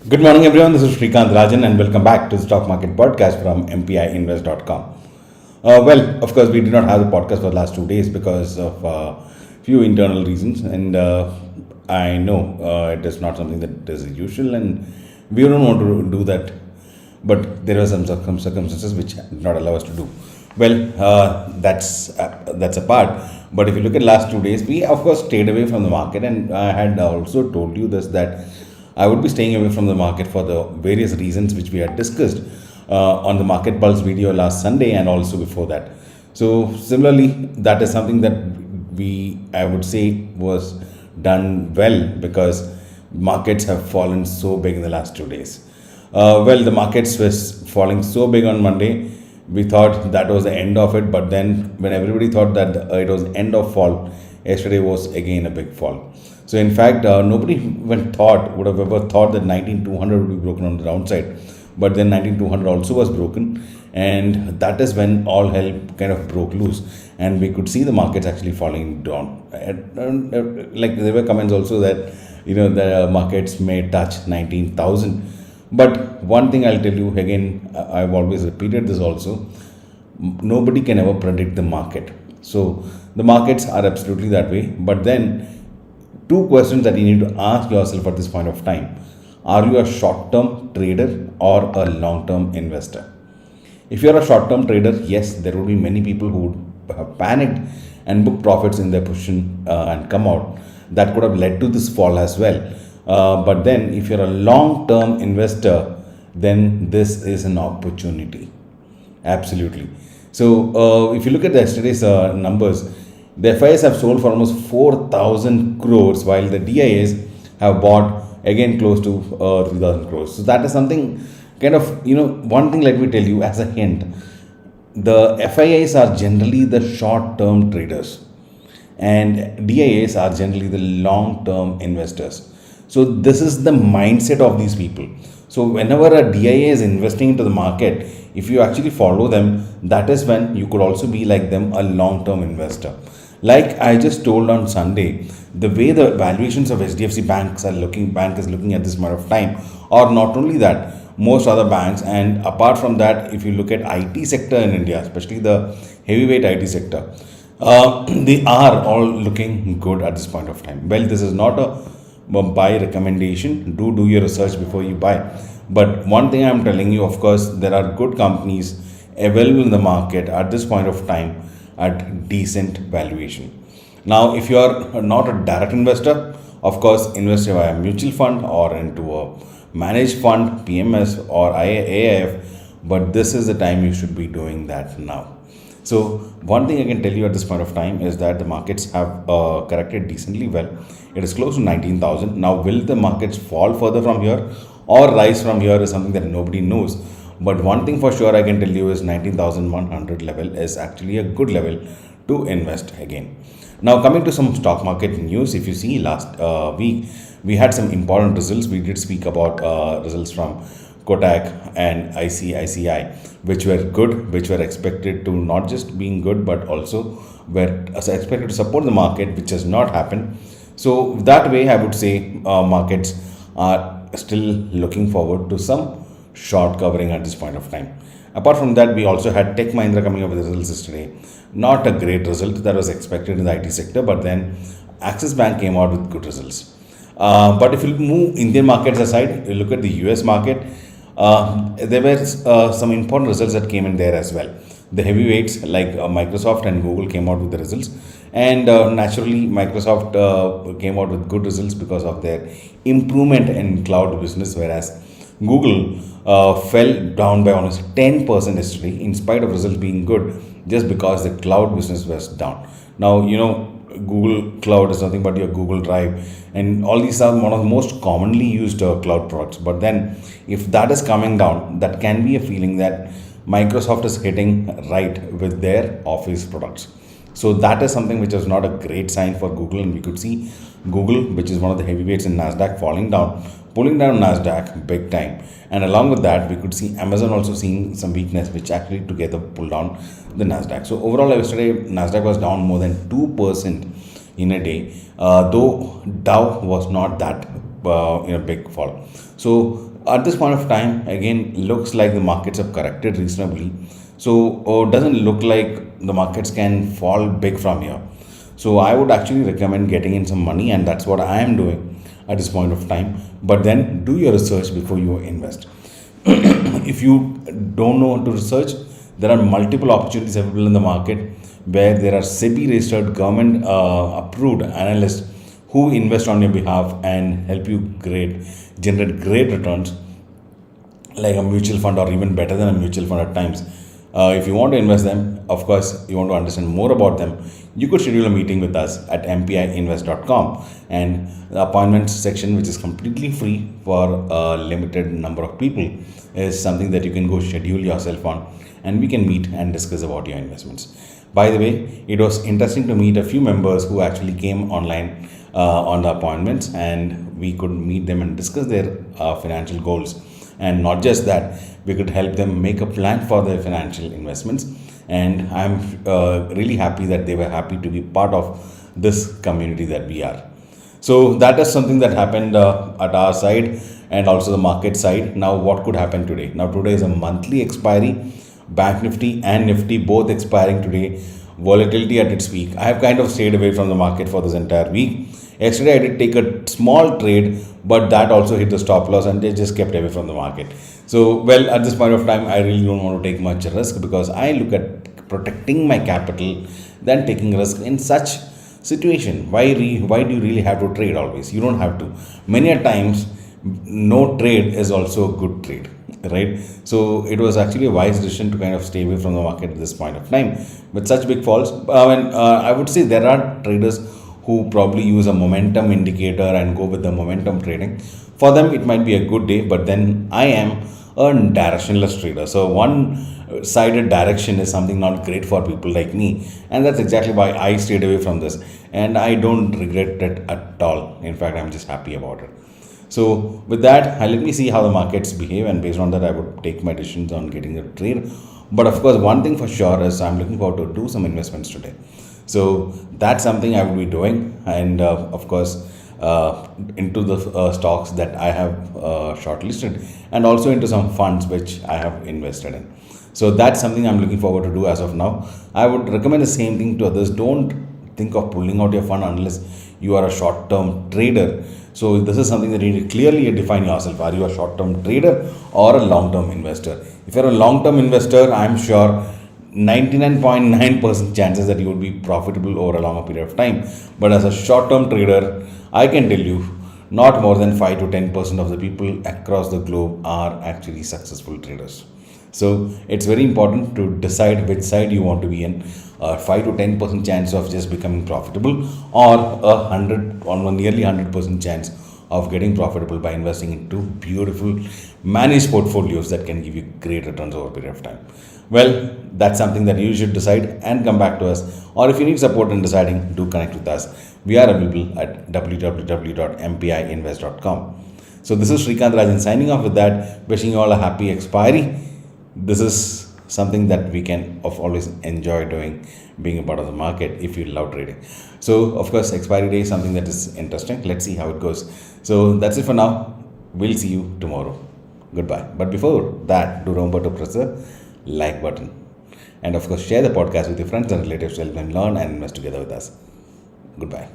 Good morning, everyone. This is Srikanth Rajan, and welcome back to the Stock Market Podcast from MPIinvest.com. Of course, we did not have the podcast for the last 2 days because of few internal reasons, and I know it is not something that is usual, and we don't want to do that. But there were some circumstances which did not allow us to do. That's a part. But if you look at last 2 days, we of course stayed away from the market, and I had also told you this that I would be staying away from the market for the various reasons which we had discussed on the Market Pulse video last Sunday and also before that. So similarly, that is something that I would say, was done well because markets have fallen so big in the last 2 days. The markets was falling so big on Monday. We thought that was the end of it, but then when everybody thought that it was end of fall, yesterday was again a big fall. So in fact, nobody even would have ever thought that 19,200 would be broken on the downside, but then 19,200 also was broken, and that is when all hell kind of broke loose, and we could see the markets actually falling down. Like there were comments also that the markets may touch 19,000. But one thing I'll tell you again, I've always repeated this also, nobody can ever predict the market. So the markets are absolutely that way. But then two questions that you need to ask yourself at this point of time. Are you a short-term trader or a long-term investor? If you're a short-term trader, yes, there will be many people who would have panicked and booked profits in their position and come out. That could have led to this fall as well. But then if you're a long-term investor, then this is an opportunity. Absolutely. So if you look at yesterday's numbers, the FIs have sold for almost 4,000 crores, while the DIAs have bought again close to 3,000 crores. So that is something kind of, one thing let me tell you as a hint. The FIIs are generally the short-term traders and DIAs are generally the long-term investors. So this is the mindset of these people. So whenever a DIA is investing into the market, if you actually follow them, that is when you could also be like them, a long-term investor. Like I just told on Sunday, the way the valuations of HDFC bank is looking at this point of time, or not only that, most other banks, and apart from that, if you look at IT sector in India, especially the heavyweight IT sector, they are all looking good at this point of time. Well, this is not a buy recommendation. Do your research before you buy. But one thing I'm telling you, of course, there are good companies available in the market at this point of time at decent valuation. Now, if you are not a direct investor, of course, invest via a mutual fund or into a managed fund, PMS or AIF. But this is the time you should be doing that now. So one thing I can tell you at this point of time is that the markets have corrected decently well. It is close to 19,000. Now, will the markets fall further from here or rise from here is something that nobody knows. But one thing for sure I can tell you is 19,100 level is actually a good level to invest again. Now, coming to some stock market news, if you see last week, we had some important results. We did speak about results from Kotak and ICICI, which were good, which were expected to not just being good, but also were expected to support the market, which has not happened. So that way, I would say markets are still looking forward to some short covering at this point of time. Apart from that, we also had Tech Mahindra coming up with results yesterday. Not a great result that was expected in the IT sector, but then Axis Bank came out with good results. But if you move Indian markets aside, you look at the US market, there were some important results that came in there as well. The heavyweights like Microsoft and Google came out with the results, and naturally Microsoft came out with good results because of their improvement in cloud business, whereas Google fell down by almost 10% yesterday in spite of results being good, just because the cloud business was down. Now, Google Cloud is nothing but your Google Drive, and all these are one of the most commonly used cloud products. But then if that is coming down, that can be a feeling that Microsoft is hitting right with their Office products. So that is something which is not a great sign for Google, and we could see Google, which is one of the heavyweights in Nasdaq, falling down, pulling down Nasdaq big time. And along with that, we could see Amazon also seeing some weakness, which actually together pulled down the Nasdaq. So overall, yesterday Nasdaq was down more than 2% in a day, though Dow was not that in a big fall. So at this point of time, again, looks like the markets have corrected reasonably. So doesn't look like the markets can fall big from here. So I would actually recommend getting in some money, and that's what I am doing at this point of time. But then do your research before you invest. If you don't know how to research, there are multiple opportunities available in the market where there are SEBI registered government approved analysts who invest on your behalf and help you generate great returns like a mutual fund or even better than a mutual fund at times. If you want to invest them, of course, you want to understand more about them, you could schedule a meeting with us at mpiinvest.com, and the appointments section, which is completely free for a limited number of people, is something that you can go schedule yourself on, and we can meet and discuss about your investments. By the way, it was interesting to meet a few members who actually came online on the appointments, and we could meet them and discuss their financial goals. And not just that, we could help them make a plan for their financial investments. And I'm really happy that they were happy to be part of this community that we are. So that is something that happened at our side and also the market side. Now, what could happen today? Now, today is a monthly expiry. Bank Nifty and Nifty both expiring today. Volatility at its peak. I have kind of stayed away from the market for this entire week. Yesterday, I did take a small trade, but that also hit the stop loss and they just kept away from the market. So, well, at this point of time, I really don't want to take much risk because I look at protecting my capital than taking risk in such situation. Why do you really have to trade always? You don't have to. Many a times, no trade is also a good trade, right? So it was actually a wise decision to kind of stay away from the market at this point of time. With such big falls, I would say there are traders who probably use a momentum indicator and go with the momentum trading. For them, it might be a good day, but then I am a directionless trader. So one-sided direction is something not great for people like me, and that's exactly why I stayed away from this. And I don't regret it at all. In fact, I'm just happy about it. So with that, let me see how the markets behave, and based on that, I would take my decisions on getting a trade. But of course, one thing for sure is I'm looking forward to do some investments today. So that's something I will be doing, and of course, into the stocks that I have shortlisted, and also into some funds which I have invested in. So that's something I'm looking forward to do as of now. I would recommend the same thing to others. Don't think of pulling out your fund unless you are a short-term trader. So this is something that you need to clearly define yourself. Are you a short-term trader or a long-term investor? If you're a long-term investor, I'm sure 99.9% chances that you will be profitable over a longer period of time. But as a short-term trader, I can tell you, not more than 5 to 10% of the people across the globe are actually successful traders. So it's very important to decide which side you want to be in. 5 to 10% chance of just becoming profitable, or nearly 100% chance of getting profitable by investing into beautiful managed portfolios that can give you great returns over a period of time. Well, that's something that you should decide and come back to us. Or if you need support in deciding, do connect with us. We are available at www.mpiinvest.com. So this is Srikanth Rajan signing off with that, wishing you all a happy expiry. This is something that we can always enjoy doing, being a part of the market if you love trading. So of course, expiry day is something that is interesting. Let's see how it goes. So that's it for now. We'll see you tomorrow. Goodbye. But before that, do remember to press the like button, and of course share the podcast with your friends and relatives to help them learn and invest together with us. Goodbye.